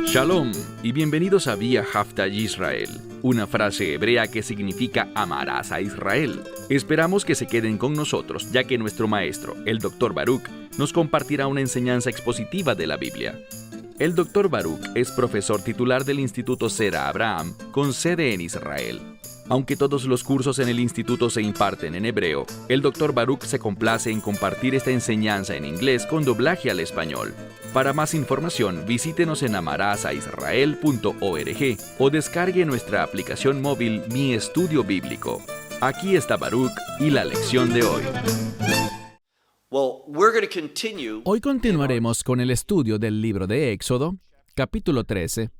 Shalom y bienvenidos a Vía Haftaj Israel, una frase hebrea que significa amarás a Israel. Esperamos que se queden con nosotros, ya que nuestro maestro, el Dr. Baruch, nos compartirá una enseñanza expositiva de la Biblia. El Dr. Baruch es profesor titular del Instituto Zera Abraham, con sede en Israel. Aunque todos los cursos en el instituto se imparten en hebreo, el Dr. Baruch se complace en compartir esta enseñanza en inglés con doblaje al español. Para más información, visítenos en amarasaisrael.org o descargue nuestra aplicación móvil Mi Estudio Bíblico. Aquí está Baruch y la lección de hoy. Hoy continuaremos con el estudio del libro de Éxodo, capítulo 13,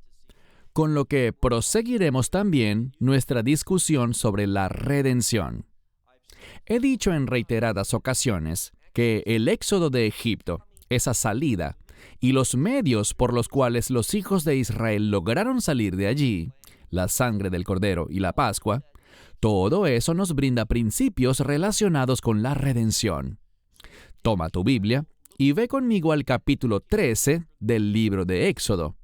con lo que proseguiremos también nuestra discusión sobre la redención. He dicho en reiteradas ocasiones que el éxodo de Egipto, esa salida, y los medios por los cuales los hijos de Israel lograron salir de allí, la sangre del Cordero y la Pascua, todo eso nos brinda principios relacionados con la redención. Toma tu Biblia y ve conmigo al capítulo 13 del libro de Éxodo,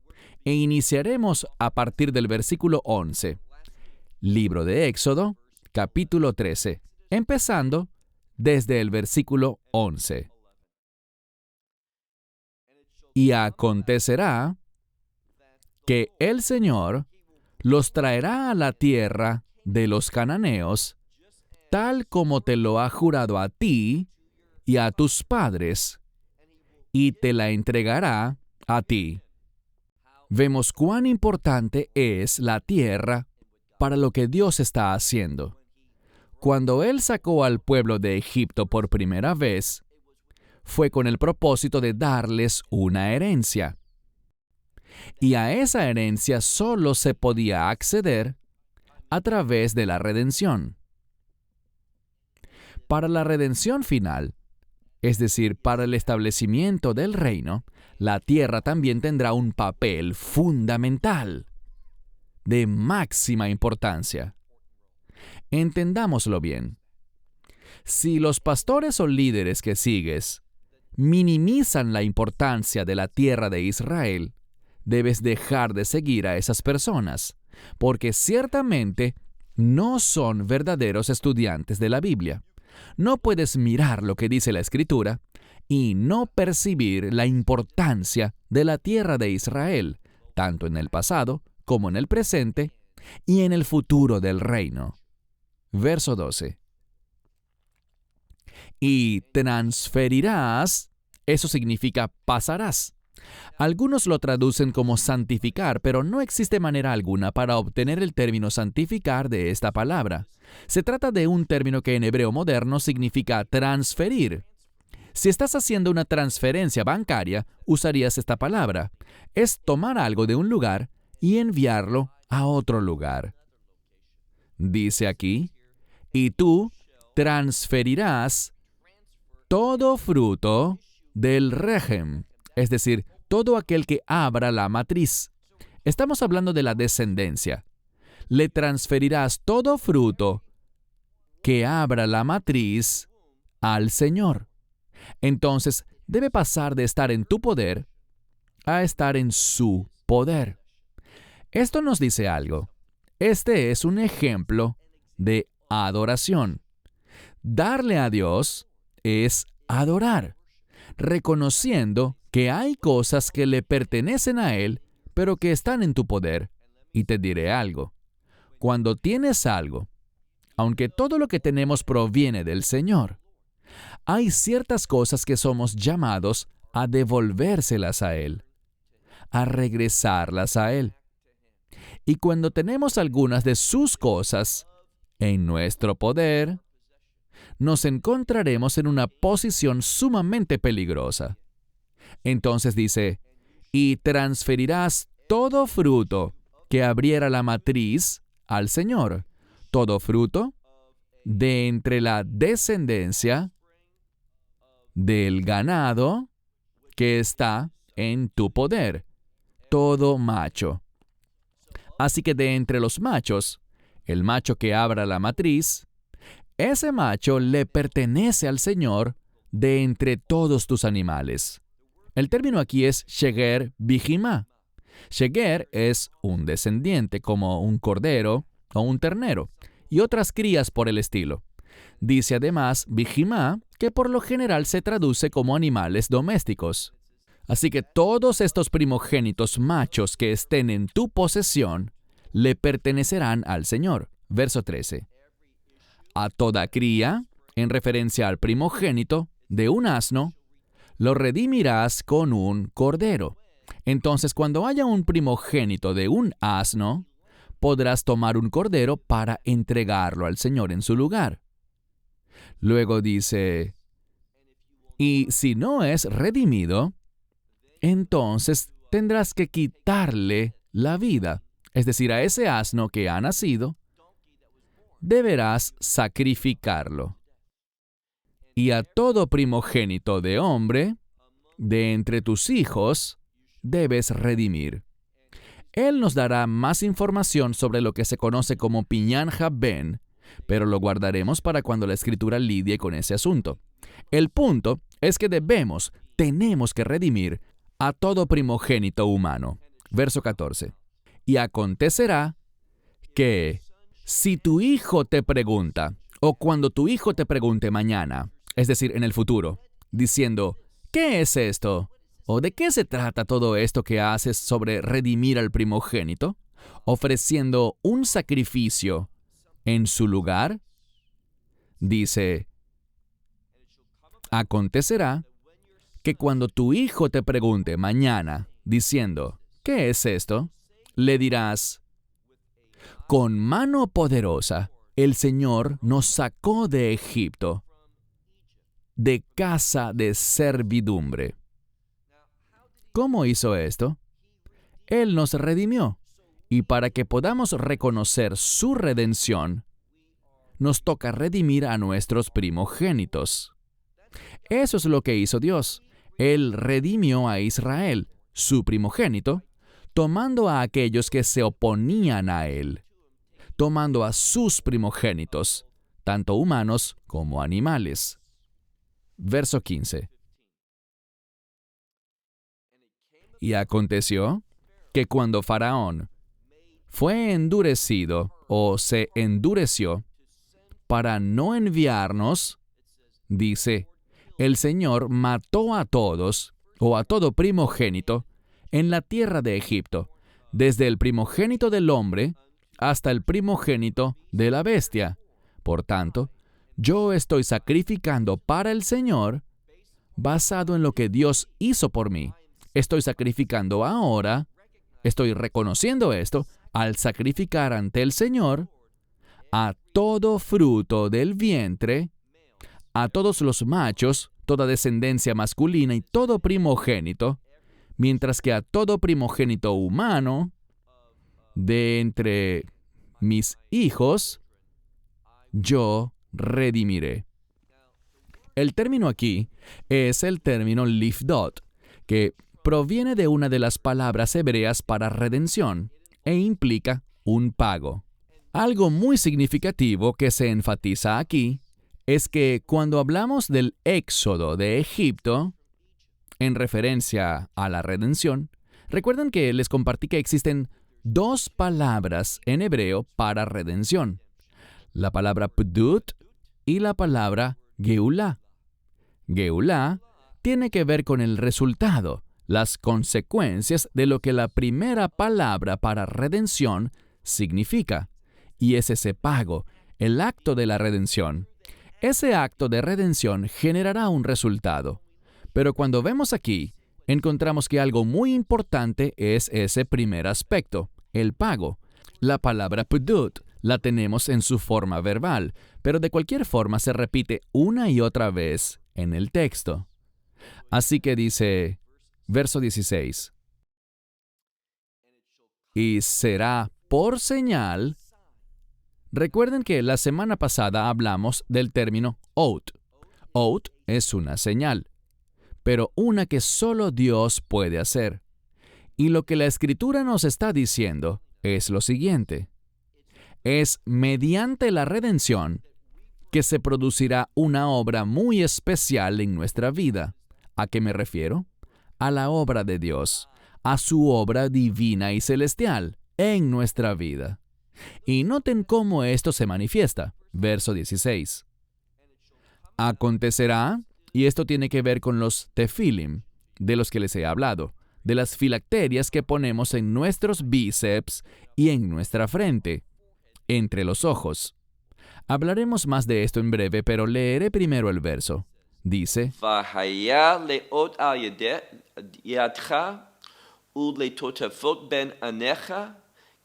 e iniciaremos a partir del versículo 11. Libro de Éxodo, capítulo 13, empezando desde el versículo 11. Y acontecerá que el Señor los traerá a la tierra de los cananeos, tal como te lo ha jurado a ti y a tus padres, y te la entregará a ti. Vemos cuán importante es la tierra para lo que Dios está haciendo. Cuando Él sacó al pueblo de Egipto por primera vez, fue con el propósito de darles una herencia. Y a esa herencia solo se podía acceder a través de la redención. Para la redención final, es decir, para el establecimiento del reino, la tierra también tendrá un papel fundamental, de máxima importancia. Entendámoslo bien. Si los pastores o líderes que sigues minimizan la importancia de la tierra de Israel, debes dejar de seguir a esas personas, porque ciertamente no son verdaderos estudiantes de la Biblia. No puedes mirar lo que dice la Escritura y no percibir la importancia de la tierra de Israel, tanto en el pasado como en el presente y en el futuro del reino. Verso 12. Y transferirás, eso significa pasarás. Algunos lo traducen como santificar, pero no existe manera alguna para obtener el término santificar de esta palabra. Se trata de un término que en hebreo moderno significa transferir. Si estás haciendo una transferencia bancaria, usarías esta palabra. Es tomar algo de un lugar y enviarlo a otro lugar. Dice aquí, y tú transferirás todo fruto del réjem, es decir, todo aquel que abra la matriz. Estamos hablando de la descendencia. Le transferirás todo fruto que abra la matriz al Señor. Entonces, debe pasar de estar en tu poder a estar en su poder. Esto nos dice algo. Este es un ejemplo de adoración. Darle a Dios es adorar, reconociendo que hay cosas que le pertenecen a Él, pero que están en tu poder. Y te diré algo. Cuando tienes algo, aunque todo lo que tenemos proviene del Señor, hay ciertas cosas que somos llamados a devolvérselas a Él, a regresarlas a Él. Y cuando tenemos algunas de sus cosas en nuestro poder, nos encontraremos en una posición sumamente peligrosa. Entonces dice, y transferirás todo fruto que abriera la matriz al Señor, todo fruto de entre la descendencia del ganado que está en tu poder, todo macho. Así que de entre los machos, el macho que abra la matriz, ese macho le pertenece al Señor de entre todos tus animales. El término aquí es sheger bijimá. Sheger es un descendiente, como un cordero o un ternero, y otras crías por el estilo. Dice además bijimá, que por lo general se traduce como animales domésticos. Así que todos estos primogénitos machos que estén en tu posesión le pertenecerán al Señor. Verso 13. A toda cría, en referencia al primogénito de un asno, lo redimirás con un cordero. Entonces, cuando haya un primogénito de un asno, podrás tomar un cordero para entregarlo al Señor en su lugar. Luego dice, y si no es redimido, entonces tendrás que quitarle la vida. Es decir, a ese asno que ha nacido, deberás sacrificarlo. Y a todo primogénito de hombre, de entre tus hijos, debes redimir. Él nos dará más información sobre lo que se conoce como Pinyan Ben, pero lo guardaremos para cuando la Escritura lidie con ese asunto. El punto es que tenemos que redimir a todo primogénito humano. Verso 14. Y acontecerá que si tu hijo te pregunta, o cuando tu hijo te pregunte mañana, es decir, en el futuro, diciendo, ¿qué es esto? ¿O de qué se trata todo esto que haces sobre redimir al primogénito? Ofreciendo un sacrificio en su lugar, dice, acontecerá que cuando tu hijo te pregunte mañana, diciendo, ¿qué es esto? Le dirás, con mano poderosa el Señor nos sacó de Egipto, de casa de servidumbre. ¿Cómo hizo esto? Él nos redimió, y para que podamos reconocer su redención, nos toca redimir a nuestros primogénitos. Eso es lo que hizo Dios. Él redimió a Israel, su primogénito, tomando a aquellos que se oponían a Él, tomando a sus primogénitos, tanto humanos como animales. Verso 15. Y aconteció que cuando Faraón fue endurecido o se endureció para no enviarnos, dice, el Señor mató a todos o a todo primogénito en la tierra de Egipto, desde el primogénito del hombre hasta el primogénito de la bestia. Por tanto, yo estoy sacrificando para el Señor basado en lo que Dios hizo por mí. Estoy sacrificando ahora, estoy reconociendo esto, al sacrificar ante el Señor a todo fruto del vientre, a todos los machos, toda descendencia masculina y todo primogénito, mientras que a todo primogénito humano, de entre mis hijos, yo redimiré. El término aquí es el término lifdot, que proviene de una de las palabras hebreas para redención e implica un pago. Algo muy significativo que se enfatiza aquí es que cuando hablamos del éxodo de Egipto, en referencia a la redención, recuerden que les compartí que existen dos palabras en hebreo para redención: la palabra pdut y la palabra geulá. Geulá tiene que ver con el resultado, las consecuencias de lo que la primera palabra para redención significa, y es ese pago, el acto de la redención. Ese acto de redención generará un resultado. Pero cuando vemos aquí, encontramos que algo muy importante es ese primer aspecto, el pago. La palabra pdut la tenemos en su forma verbal, pero de cualquier forma se repite una y otra vez en el texto. Así que dice, verso 16, y será por señal. Recuerden que la semana pasada hablamos del término oath. Oath es una señal, pero una que solo Dios puede hacer. Y lo que la Escritura nos está diciendo es lo siguiente: es mediante la redención que se producirá una obra muy especial en nuestra vida. ¿A qué me refiero? A la obra de Dios, a su obra divina y celestial en nuestra vida. Y noten cómo esto se manifiesta. Verso 16. Acontecerá, y esto tiene que ver con los tefilim, de los que les he hablado, de las filacterias que ponemos en nuestros bíceps y en nuestra frente, entre los ojos. Hablaremos más de esto en breve, pero leeré primero el verso. Dice, והיה לאות על ידך ולטוטפות בין עיניך,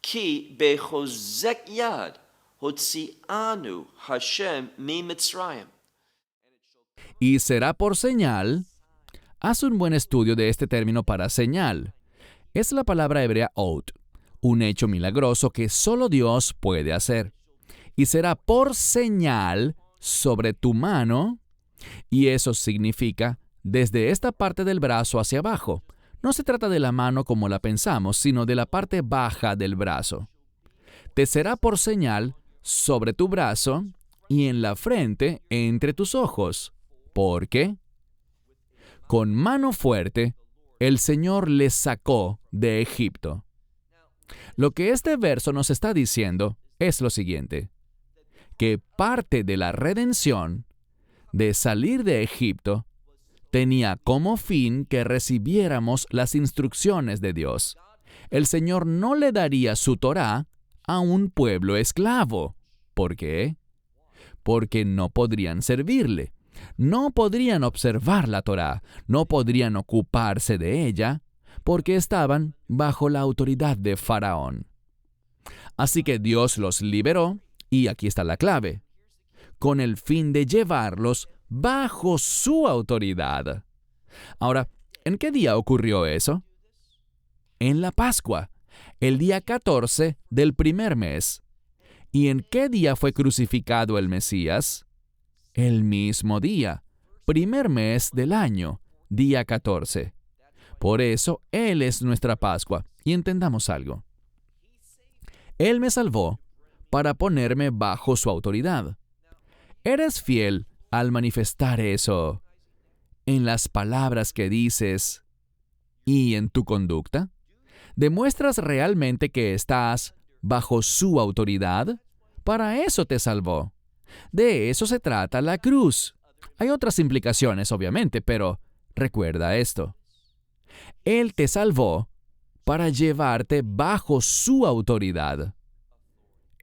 כי בחוזק יד הוציאנו השם ממצרים. y será por señal. Haz un buen estudio de este término para señal. Es la palabra hebrea ot, un hecho milagroso que solo Dios puede hacer. Y será por señal sobre tu mano, y eso significa desde esta parte del brazo hacia abajo. No se trata de la mano como la pensamos, sino de la parte baja del brazo. Te será por señal sobre tu brazo y en la frente entre tus ojos. ¿Por qué? Con mano fuerte, el Señor les sacó de Egipto. Lo que este verso nos está diciendo es lo siguiente: que parte de la redención, de salir de Egipto, tenía como fin que recibiéramos las instrucciones de Dios. El Señor no le daría su Torá a un pueblo esclavo. ¿Por qué? Porque no podrían servirle. No podrían observar la Torá, no podrían ocuparse de ella, porque estaban bajo la autoridad de Faraón. Así que Dios los liberó, y aquí está la clave, con el fin de llevarlos bajo su autoridad. Ahora, ¿en qué día ocurrió eso? En la Pascua, el día 14 del primer mes. ¿Y en qué día fue crucificado el Mesías? El mismo día, primer mes del año, día 14. Por eso, Él es nuestra Pascua. Y entendamos algo. Él me salvó para ponerme bajo su autoridad. ¿Eres fiel al manifestar eso en las palabras que dices y en tu conducta? ¿Demuestras realmente que estás bajo su autoridad? Para eso te salvó. De eso se trata la cruz. Hay otras implicaciones, obviamente, pero recuerda esto. Él te salvó para llevarte bajo su autoridad.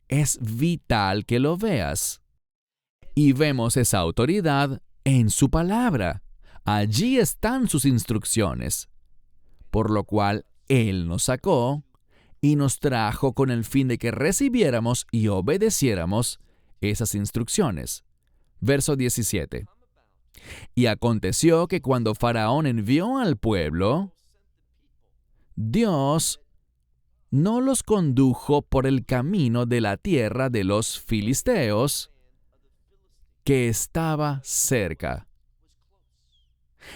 Es vital que lo veas. Y vemos esa autoridad en su palabra. Allí están sus instrucciones. Por lo cual Él nos sacó y nos trajo con el fin de que recibiéramos y obedeciéramos esas instrucciones. Verso 17. Y aconteció que cuando Faraón envió al pueblo, Dios no los condujo por el camino de la tierra de los filisteos, que estaba cerca.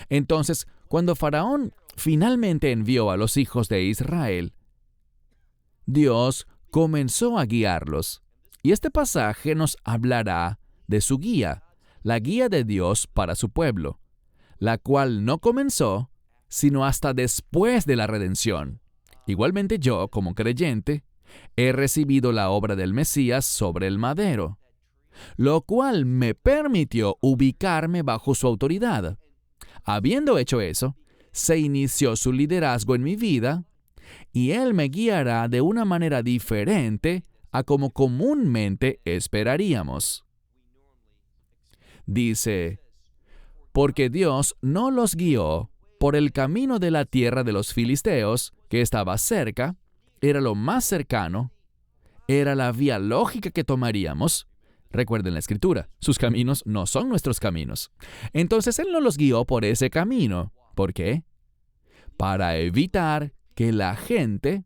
Entonces, cuando Faraón finalmente envió a los hijos de Israel, Dios comenzó a guiarlos. Y este pasaje nos hablará de su guía, la guía de Dios para su pueblo, la cual no comenzó sino hasta después de la redención. Igualmente yo, como creyente, he recibido la obra del Mesías sobre el madero, lo cual me permitió ubicarme bajo su autoridad. Habiendo hecho eso, se inició su liderazgo en mi vida, y Él me guiará de una manera diferente a como comúnmente esperaríamos. Dice, porque Dios no los guió por el camino de la tierra de los filisteos, que estaba cerca, era lo más cercano, era la vía lógica que tomaríamos. Recuerden la Escritura, sus caminos no son nuestros caminos. Entonces Él no los guió por ese camino. ¿Por qué? Para evitar que la gente,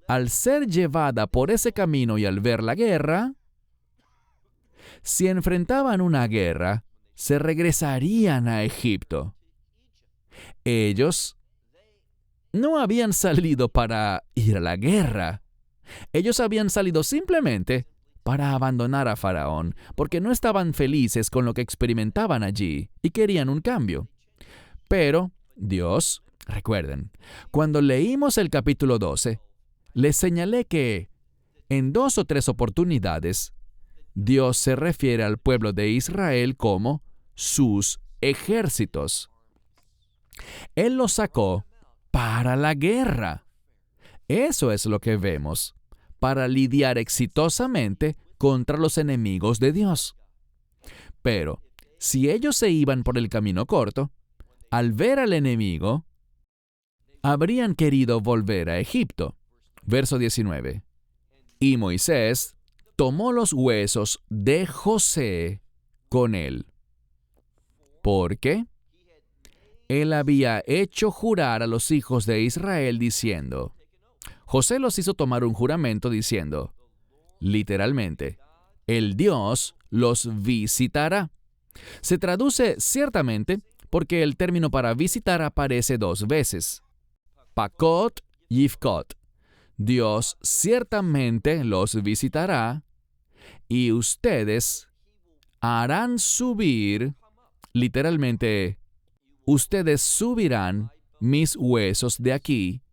al ser llevada por ese camino y al ver la guerra, si enfrentaban una guerra, se regresarían a Egipto. Ellos no habían salido para ir a la guerra. Ellos habían salido simplemente para abandonar a Faraón, porque no estaban felices con lo que experimentaban allí y querían un cambio. Pero Dios, recuerden, cuando leímos el capítulo 12, les señalé que en 2 o 3 oportunidades, Dios se refiere al pueblo de Israel como sus ejércitos. Él los sacó para la guerra. Eso es lo que vemos, para lidiar exitosamente contra los enemigos de Dios. Pero, si ellos se iban por el camino corto, al ver al enemigo, habrían querido volver a Egipto. Verso 19. Y Moisés tomó los huesos de José con él, porque él había hecho jurar a los hijos de Israel diciendo, José los hizo tomar un juramento diciendo, literalmente, el Dios los visitará. Se traduce ciertamente porque el término para visitar aparece 2 veces. Pakot, Yifkot. Dios ciertamente los visitará y ustedes harán subir, literalmente, ustedes subirán mis huesos de aquí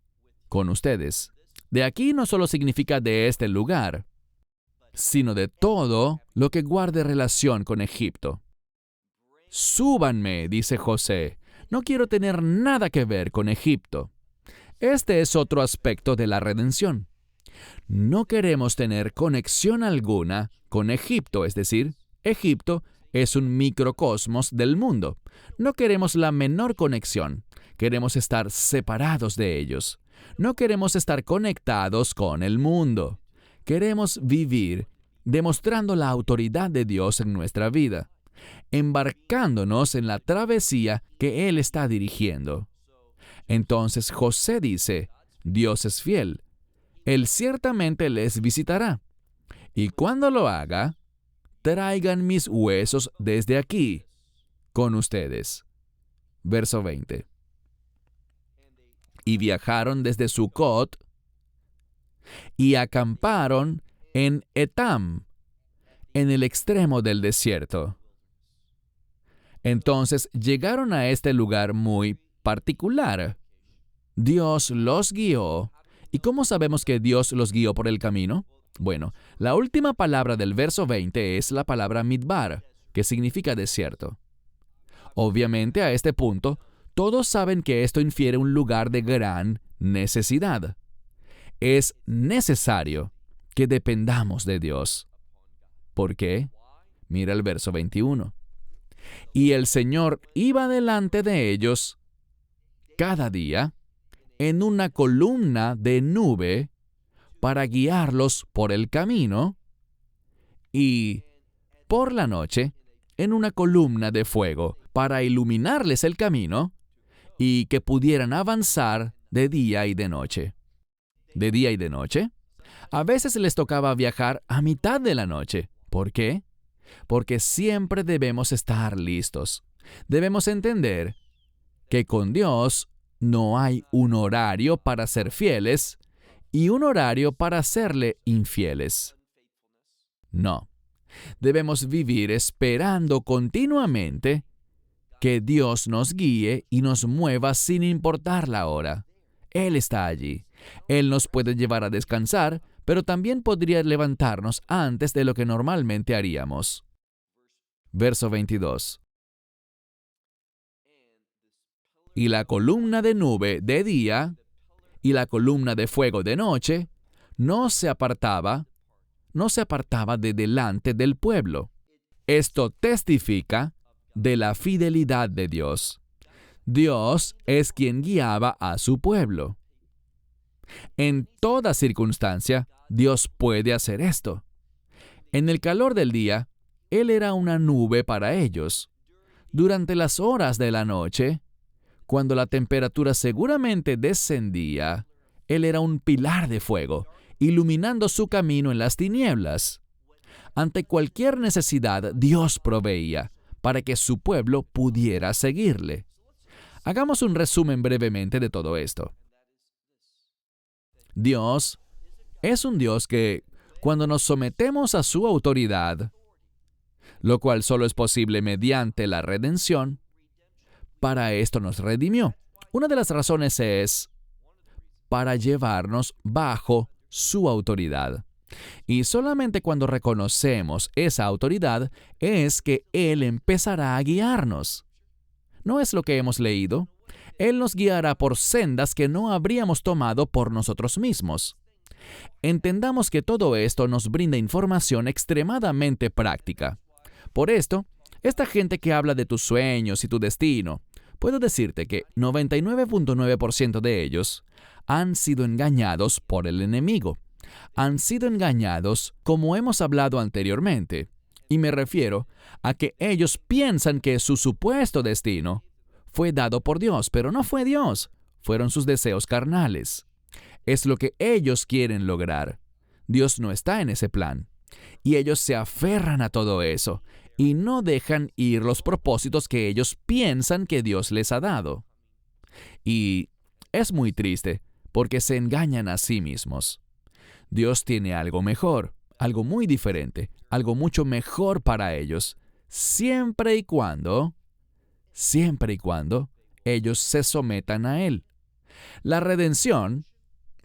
con ustedes. De aquí no solo significa de este lugar, sino de todo lo que guarde relación con Egipto. Súbanme, dice José, no quiero tener nada que ver con Egipto. Este es otro aspecto de la redención. No queremos tener conexión alguna con Egipto, es decir, Egipto es un microcosmos del mundo. No queremos la menor conexión. Queremos estar separados de ellos. No queremos estar conectados con el mundo. Queremos vivir demostrando la autoridad de Dios en nuestra vida, embarcándonos en la travesía que Él está dirigiendo. Entonces José dice, Dios es fiel. Él ciertamente les visitará. Y cuando lo haga, traigan mis huesos desde aquí con ustedes. Verso 20. Y viajaron desde Sucot y acamparon en Etam, en el extremo del desierto. Entonces llegaron a este lugar muy particular. Dios los guió. ¿Y cómo sabemos que Dios los guió por el camino? Bueno, la última palabra del verso 20 es la palabra midbar, que significa desierto. Obviamente, a este punto, todos saben que esto infiere un lugar de gran necesidad. Es necesario que dependamos de Dios. ¿Por qué? Mira el verso 21. Y el Señor iba delante de ellos cada día en una columna de nube para guiarlos por el camino, y por la noche en una columna de fuego para iluminarles el camino y que pudieran avanzar de día y de noche. ¿De día y de noche? A veces les tocaba viajar a mitad de la noche. ¿Por qué? Porque siempre debemos estar listos. Debemos entender que con Dios no hay un horario para ser fieles y un horario para serle infieles. No. Debemos vivir esperando continuamente que Dios nos guíe y nos mueva sin importar la hora. Él está allí. Él nos puede llevar a descansar, pero también podría levantarnos antes de lo que normalmente haríamos. Verso 22. Y la columna de nube de día y la columna de fuego de noche no se apartaba de delante del pueblo. Esto testifica de la fidelidad de Dios. Dios es quien guiaba a su pueblo. En toda circunstancia, Dios puede hacer esto. En el calor del día, Él era una nube para ellos. Durante las horas de la noche, cuando la temperatura seguramente descendía, Él era un pilar de fuego, iluminando su camino en las tinieblas. Ante cualquier necesidad, Dios proveía para que su pueblo pudiera seguirle. Hagamos un resumen brevemente de todo esto. Dios es un Dios que cuando nos sometemos a su autoridad, lo cual solo es posible mediante la redención, para esto nos redimió. Una de las razones es para llevarnos bajo su autoridad. Y solamente cuando reconocemos esa autoridad es que Él empezará a guiarnos. ¿No es lo que hemos leído? Él nos guiará por sendas que no habríamos tomado por nosotros mismos. Entendamos que todo esto nos brinda información extremadamente práctica. Por esto, esta gente que habla de tus sueños y tu destino, puedo decirte que 99.9% de ellos han sido engañados por el enemigo. Han sido engañados como hemos hablado anteriormente. Y me refiero a que ellos piensan que su supuesto destino fue dado por Dios, pero no fue Dios. Fueron sus deseos carnales. Es lo que ellos quieren lograr. Dios no está en ese plan. Y ellos se aferran a todo eso y no dejan ir los propósitos que ellos piensan que Dios les ha dado. Y es muy triste porque se engañan a sí mismos. Dios tiene algo mejor, algo muy diferente, algo mucho mejor para ellos, siempre y cuando ellos se sometan a Él. La redención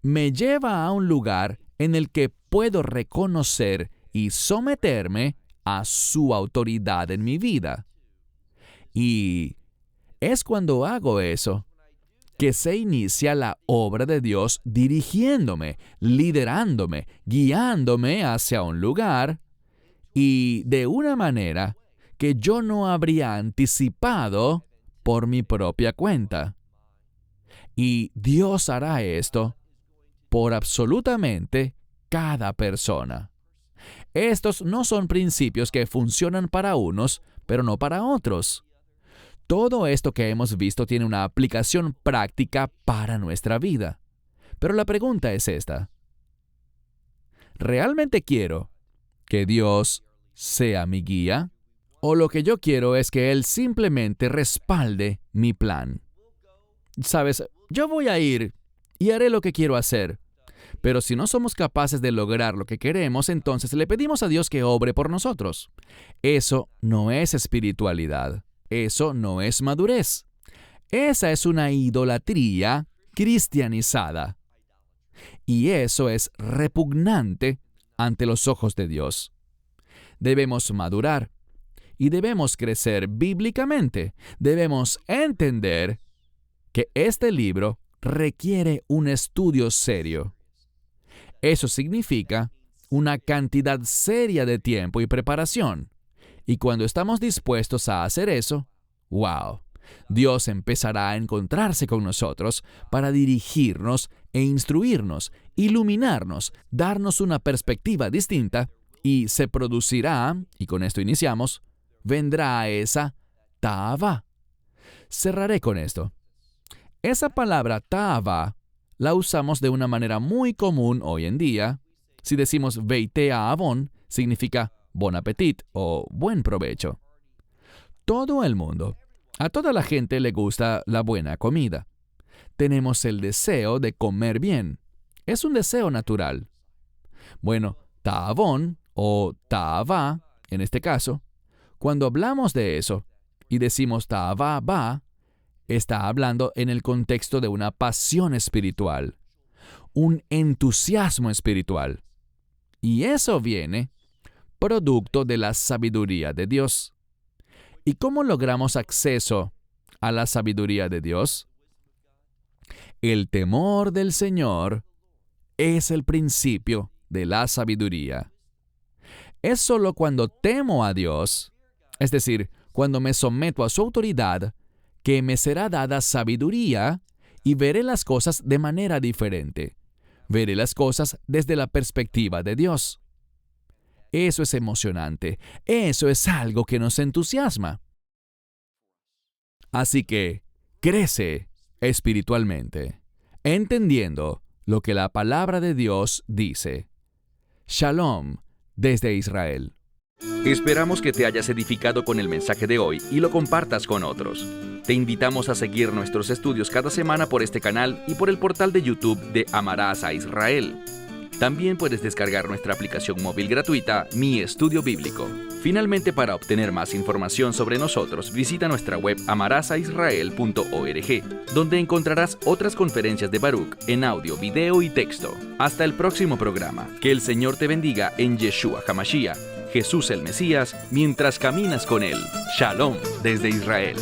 me lleva a un lugar en el que puedo reconocer y someterme a su autoridad en mi vida. Y es cuando hago eso que se inicia la obra de Dios dirigiéndome, liderándome, guiándome hacia un lugar y de una manera que yo no habría anticipado por mi propia cuenta. Y Dios hará esto por absolutamente cada persona. Estos no son principios que funcionan para unos, pero no para otros. Todo esto que hemos visto tiene una aplicación práctica para nuestra vida. Pero la pregunta es esta: ¿realmente quiero que Dios sea mi guía? ¿O lo que yo quiero es que Él simplemente respalde mi plan? Sabes, yo voy a ir y haré lo que quiero hacer. Pero si no somos capaces de lograr lo que queremos, entonces le pedimos a Dios que obre por nosotros. Eso no es espiritualidad. Eso no es madurez. Esa es una idolatría cristianizada. Y eso es repugnante ante los ojos de Dios. Debemos madurar y debemos crecer bíblicamente. Debemos entender que este libro requiere un estudio serio. Eso significa una cantidad seria de tiempo y preparación. Y cuando estamos dispuestos a hacer eso, ¡wow!, Dios empezará a encontrarse con nosotros para dirigirnos e instruirnos, iluminarnos, darnos una perspectiva distinta y se producirá, y con esto iniciamos, vendrá esa ta'avá. Cerraré con esto. Esa palabra ta'avá la usamos de una manera muy común hoy en día. Si decimos veitea avon, significa bon appetit o buen provecho. Todo el mundo, a toda la gente le gusta la buena comida. Tenemos el deseo de comer bien. Es un deseo natural. Bueno, ta'avon o ta'avá, en este caso, cuando hablamos de eso y decimos ta'avá va, está hablando en el contexto de una pasión espiritual, un entusiasmo espiritual. Y eso viene producto de la sabiduría de Dios. ¿Y cómo logramos acceso a la sabiduría de Dios? El temor del Señor es el principio de la sabiduría. Es solo cuando temo a Dios, es decir, cuando me someto a su autoridad, que me será dada sabiduría y veré las cosas de manera diferente. Veré las cosas desde la perspectiva de Dios. Eso es emocionante. Eso es algo que nos entusiasma. Así que, crece espiritualmente, entendiendo lo que la palabra de Dios dice. Shalom desde Israel. Esperamos que te hayas edificado con el mensaje de hoy y lo compartas con otros. Te invitamos a seguir nuestros estudios cada semana por este canal y por el portal de YouTube de Amarás a Israel. También puedes descargar nuestra aplicación móvil gratuita Mi Estudio Bíblico. Finalmente, para obtener más información sobre nosotros, visita nuestra web amarazaisrael.org, donde encontrarás otras conferencias de Baruch en audio, video y texto. Hasta el próximo programa. Que el Señor te bendiga en Yeshua HaMashiach, Jesús el Mesías, mientras caminas con Él. Shalom desde Israel.